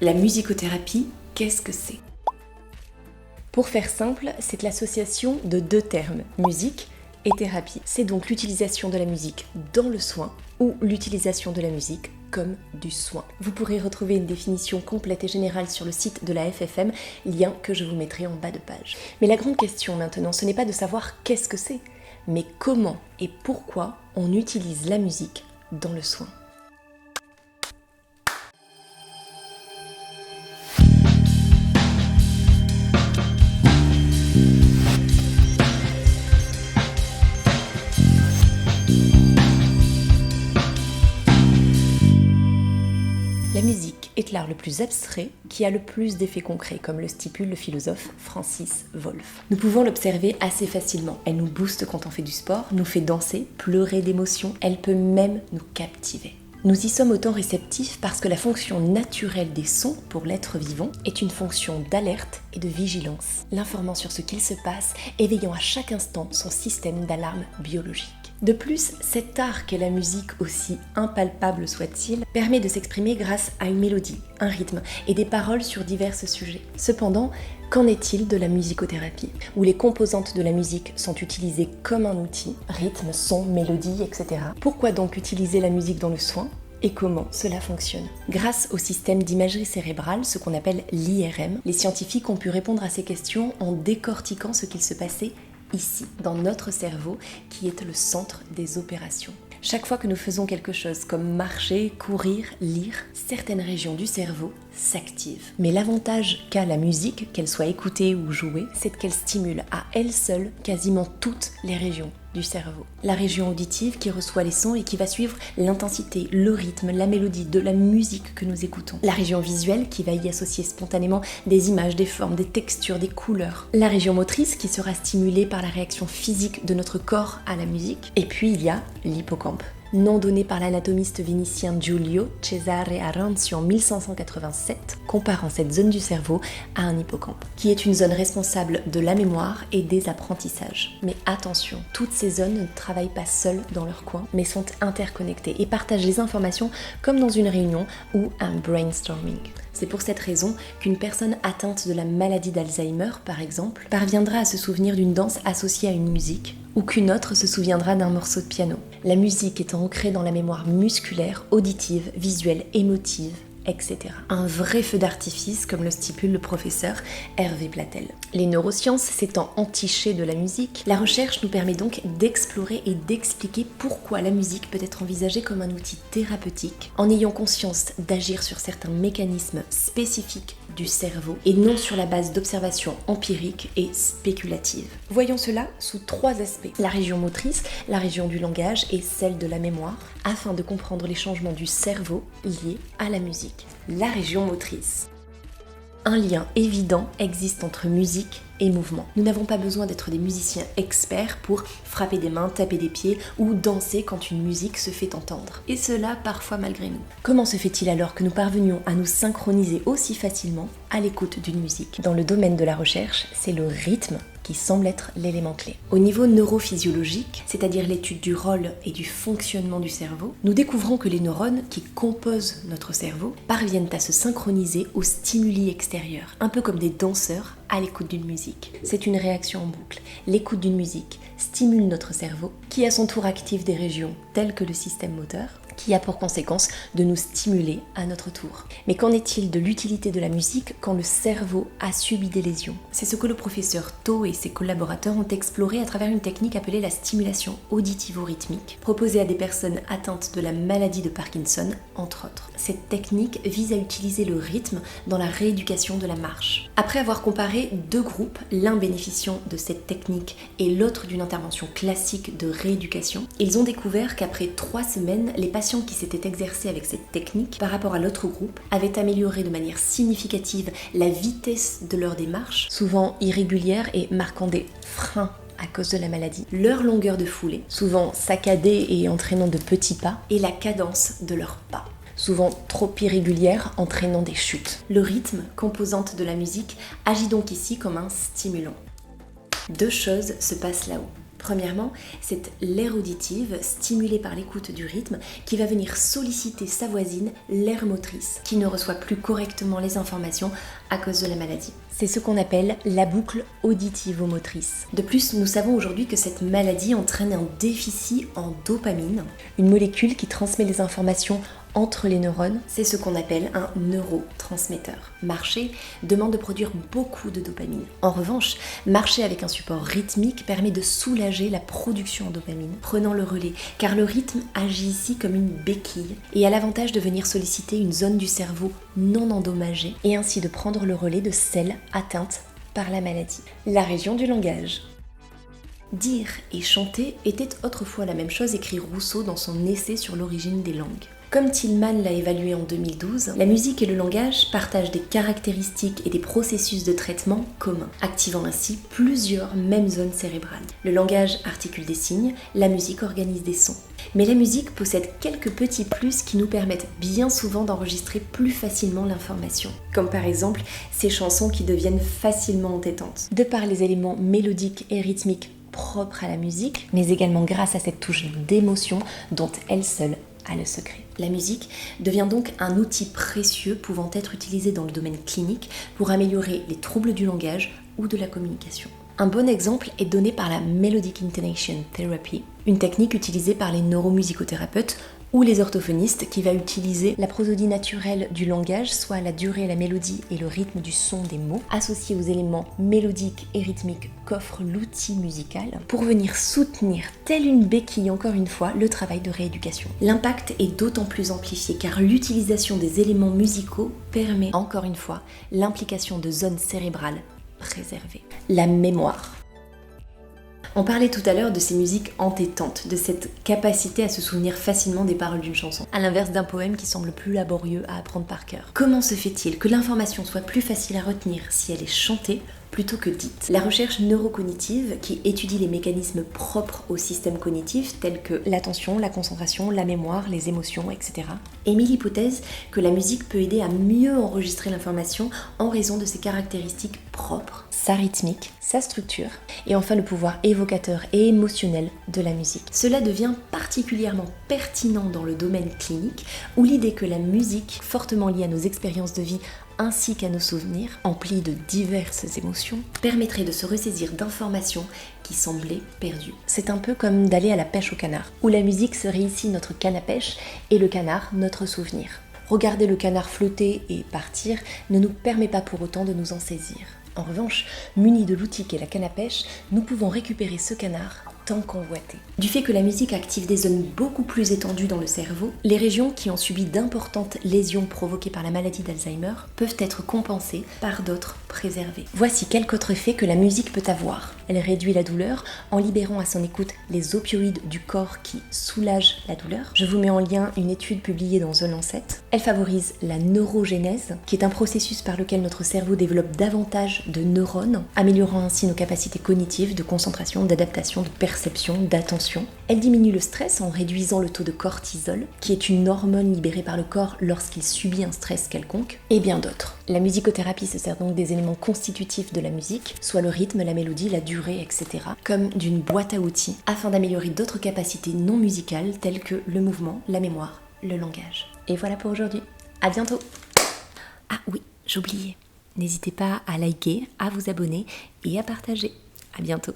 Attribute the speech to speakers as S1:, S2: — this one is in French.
S1: La musicothérapie, qu'est-ce que c'est? Pour faire simple, c'est l'association de deux termes, musique et thérapie. C'est donc l'utilisation de la musique dans le soin ou l'utilisation de la musique comme du soin. Vous pourrez retrouver une définition complète et générale sur le site de la FFM, lien que je vous mettrai en bas de page. Mais la grande question maintenant, ce n'est pas de savoir qu'est-ce que c'est, mais comment et pourquoi on utilise la musique dans le soin. La musique est l'art le plus abstrait qui a le plus d'effets concrets, comme le stipule le philosophe Francis Wolff. Nous pouvons l'observer assez facilement. Elle nous booste quand on fait du sport, nous fait danser, pleurer d'émotion, elle peut même nous captiver. Nous y sommes autant réceptifs parce que la fonction naturelle des sons pour l'être vivant est une fonction d'alerte et de vigilance, l'informant sur ce qu'il se passe, éveillant à chaque instant son système d'alarme biologique. De plus, cet art qu'est la musique, aussi impalpable soit-il, permet de s'exprimer grâce à une mélodie, un rythme et des paroles sur divers sujets. Cependant, qu'en est-il de la musicothérapie, où les composantes de la musique sont utilisées comme un outil, rythme, son, mélodie, etc. Pourquoi donc utiliser la musique dans le soin ? Et comment cela fonctionne? Grâce au système d'imagerie cérébrale, ce qu'on appelle l'IRM, les scientifiques ont pu répondre à ces questions en décortiquant ce qu'il se passait ici, dans notre cerveau, qui est le centre des opérations. Chaque fois que nous faisons quelque chose comme marcher, courir, lire, certaines régions du cerveau s'activent. Mais l'avantage qu'a la musique, qu'elle soit écoutée ou jouée, c'est qu'elle stimule à elle seule quasiment toutes les régions du cerveau. La région auditive qui reçoit les sons et qui va suivre l'intensité, le rythme, la mélodie de la musique que nous écoutons. La région visuelle qui va y associer spontanément des images, des formes, des textures, des couleurs. La région motrice qui sera stimulée par la réaction physique de notre corps à la musique. Et puis il y a l'hippocampe, nom donné par l'anatomiste vénitien Giulio Cesare Aranci en 1587, comparant cette zone du cerveau à un hippocampe, qui est une zone responsable de la mémoire et des apprentissages. Mais attention, toutes ces zones ne travaillent pas seules dans leur coin, mais sont interconnectées et partagent les informations comme dans une réunion ou un brainstorming. C'est pour cette raison qu'une personne atteinte de la maladie d'Alzheimer, par exemple, parviendra à se souvenir d'une danse associée à une musique, ou qu'une autre se souviendra d'un morceau de piano. La musique étant ancrée dans la mémoire musculaire, auditive, visuelle, émotive, etc. Un vrai feu d'artifice, comme le stipule le professeur Hervé Platel. Les neurosciences s'étant entichées de la musique, la recherche nous permet donc d'explorer et d'expliquer pourquoi la musique peut être envisagée comme un outil thérapeutique, en ayant conscience d'agir sur certains mécanismes spécifiques du cerveau et non sur la base d'observations empiriques et spéculatives. Voyons cela sous trois aspects. La région motrice, la région du langage et celle de la mémoire, afin de comprendre les changements du cerveau liés à la musique. La région motrice. Un lien évident existe entre musique et mouvement. Nous n'avons pas besoin d'être des musiciens experts pour frapper des mains, taper des pieds ou danser quand une musique se fait entendre. Et cela parfois malgré nous. Comment se fait-il alors que nous parvenions à nous synchroniser aussi facilement à l'écoute d'une musique? Dans le domaine de la recherche, c'est le rythme qui semble être l'élément clé. Au niveau neurophysiologique, c'est-à-dire l'étude du rôle et du fonctionnement du cerveau, nous découvrons que les neurones qui composent notre cerveau parviennent à se synchroniser aux stimuli extérieurs, un peu comme des danseurs à l'écoute d'une musique. C'est une réaction en boucle. L'écoute d'une musique stimule notre cerveau, qui à son tour active des régions telles que le système moteur, qui a pour conséquence de nous stimuler à notre tour. Mais qu'en est-il de l'utilité de la musique quand le cerveau a subi des lésions? C'est ce que le professeur To et ses collaborateurs ont exploré à travers une technique appelée la stimulation auditivo-rythmique, proposée à des personnes atteintes de la maladie de Parkinson, entre autres. Cette technique vise à utiliser le rythme dans la rééducation de la marche. Après avoir comparé deux groupes, l'un bénéficiant de cette technique et l'autre d'une intervention classique de rééducation, ils ont découvert qu'après 3 semaines, les patients qui s'étaient exercés avec cette technique par rapport à l'autre groupe avaient amélioré de manière significative la vitesse de leur démarche, souvent irrégulière et marquant des freins à cause de la maladie, leur longueur de foulée, souvent saccadée et entraînant de petits pas, et la cadence de leurs pas, souvent trop irrégulière, entraînant des chutes. Le rythme, composante de la musique, agit donc ici comme un stimulant. Deux choses se passent là-haut. Premièrement, c'est l'aire auditive, stimulée par l'écoute du rythme, qui va venir solliciter sa voisine, l'aire motrice, qui ne reçoit plus correctement les informations à cause de la maladie. C'est ce qu'on appelle la boucle auditivo-motrice. De plus, nous savons aujourd'hui que cette maladie entraîne un déficit en dopamine, une molécule qui transmet les informations entre les neurones. C'est ce qu'on appelle un neurotransmetteur. Marcher demande de produire beaucoup de dopamine. En revanche, marcher avec un support rythmique permet de soulager la production en dopamine, prenant le relais, car le rythme agit ici comme une béquille et a l'avantage de venir solliciter une zone du cerveau non endommagée et ainsi de prendre le relais de celle atteinte par la maladie. La région du langage. Dire et chanter était autrefois la même chose, écrit Rousseau dans son essai sur l'origine des langues. Comme Tillman l'a évalué en 2012, la musique et le langage partagent des caractéristiques et des processus de traitement communs, activant ainsi plusieurs mêmes zones cérébrales. Le langage articule des signes, la musique organise des sons. Mais la musique possède quelques petits plus qui nous permettent bien souvent d'enregistrer plus facilement l'information, comme par exemple ces chansons qui deviennent facilement entêtantes. De par les éléments mélodiques et rythmiques propres à la musique, mais également grâce à cette touche d'émotion dont elle seule a le secret. La musique devient donc un outil précieux pouvant être utilisé dans le domaine clinique pour améliorer les troubles du langage ou de la communication. Un bon exemple est donné par la Melodic Intonation Therapy, une technique utilisée par les neuromusicothérapeutes ou les orthophonistes qui va utiliser la prosodie naturelle du langage, soit la durée, la mélodie et le rythme du son des mots, associés aux éléments mélodiques et rythmiques qu'offre l'outil musical, pour venir soutenir, telle une béquille encore une fois, le travail de rééducation. L'impact est d'autant plus amplifié car l'utilisation des éléments musicaux permet encore une fois l'implication de zones cérébrales préservées. La mémoire. On parlait tout à l'heure de ces musiques entêtantes, de cette capacité à se souvenir facilement des paroles d'une chanson, à l'inverse d'un poème qui semble plus laborieux à apprendre par cœur. Comment se fait-il que l'information soit plus facile à retenir si elle est chantée plutôt que dite? La recherche neurocognitive, qui étudie les mécanismes propres au système cognitif, tels que l'attention, la concentration, la mémoire, les émotions, etc., émet l'hypothèse que la musique peut aider à mieux enregistrer l'information en raison de ses caractéristiques propres, sa rythmique, sa structure, et enfin le pouvoir évocateur et émotionnel de la musique. Cela devient particulièrement pertinent dans le domaine clinique, où l'idée que la musique, fortement liée à nos expériences de vie, ainsi qu'à nos souvenirs, emplis de diverses émotions, permettrait de se ressaisir d'informations qui semblaient perdues. C'est un peu comme d'aller à la pêche au canard, où la musique serait ici notre canne à pêche et le canard notre souvenir. Regarder le canard flotter et partir ne nous permet pas pour autant de nous en saisir. En revanche, munis de l'outil qu'est la canne à pêche, nous pouvons récupérer ce canard tant convoité. Du fait que la musique active des zones beaucoup plus étendues dans le cerveau, les régions qui ont subi d'importantes lésions provoquées par la maladie d'Alzheimer peuvent être compensées par d'autres préservées. Voici quelques autres effets que la musique peut avoir. Elle réduit la douleur en libérant à son écoute les opioïdes du corps qui soulagent la douleur. Je vous mets en lien une étude publiée dans The Lancet. Elle favorise la neurogénèse, qui est un processus par lequel notre cerveau développe davantage de neurones, améliorant ainsi nos capacités cognitives, de concentration, d'adaptation, de perception, d'attention. Elle diminue le stress en réduisant le taux de cortisol, qui est une hormone libérée par le corps lorsqu'il subit un stress quelconque, et bien d'autres. La musicothérapie se sert donc des éléments constitutifs de la musique, soit le rythme, la mélodie, la durée, etc., comme d'une boîte à outils, afin d'améliorer d'autres capacités non musicales telles que le mouvement, la mémoire, le langage. Et voilà pour aujourd'hui. À bientôt. Ah oui, j'oubliais. N'hésitez pas à liker, à vous abonner et à partager. À bientôt.